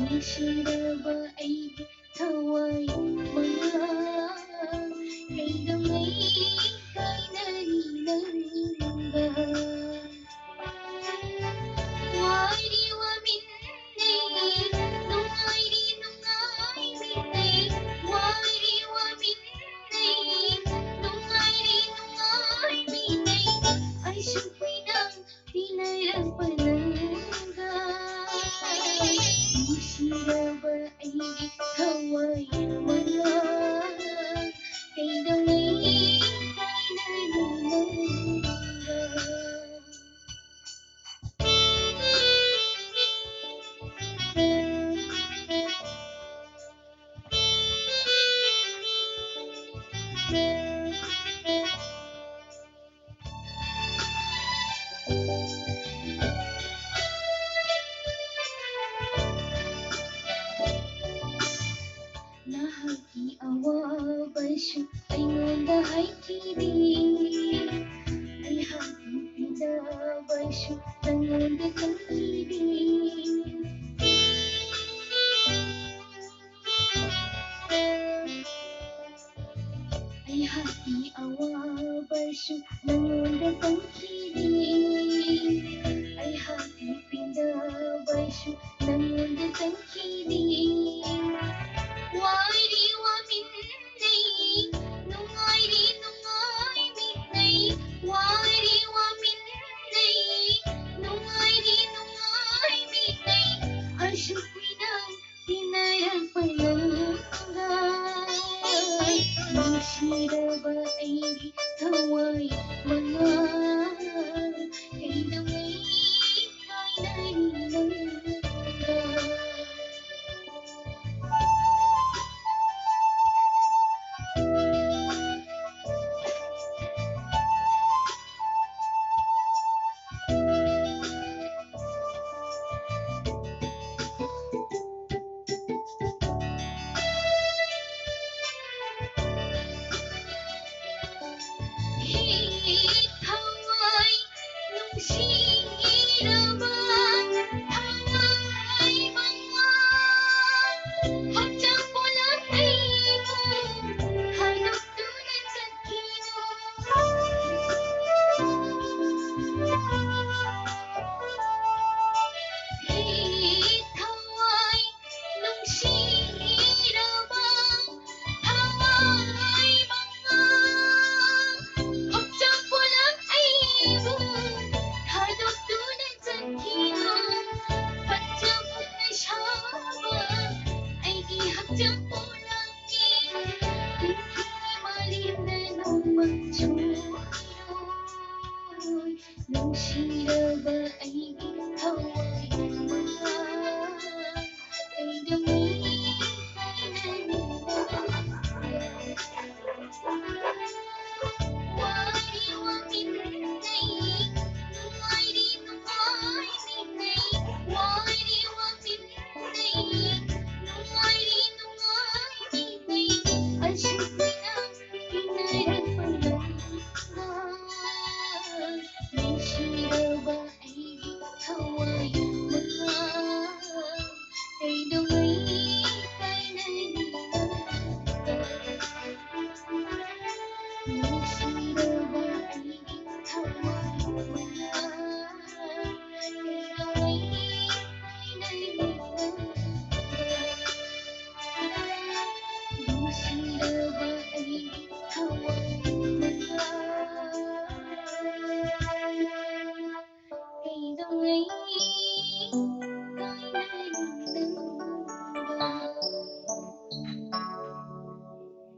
Nushiraba aigi thawai mga Keidoungei Kainani Nangga Wari wa minnei Nungairi nungai minnei Wari wa minnei Nungairi nungai minnei Ay syukuy ng tinayagpanangga Nushiraba aigi thawai mga Keidoungei Kainani Nangga Nahagi awa basyo ay ngonda hay kiri ay hagi pida basyo nangonda kang kiri ay hagi awa basyo nangonda kang kiri ay hagi pida basyo nangonda kang kiri Wari wa minnei Nungairi nungai minnei Wari wa minnei Nungairi nungai minnei Ay syukuy ng tinayagpanangga Nushiraba aigi thawai mga Keidoungei Kainani Nangga Thawai nushiraba thawai mga Hotjang pulang aibo Hanap tunan sa kino Thawai nushiraba thawai mga Hotjang pulang aibo Hanap tunan sa kino Pagjabot na syaba ay ihagjang pulangin Hindi malim na nung magtsuyoy Nushiraba aigi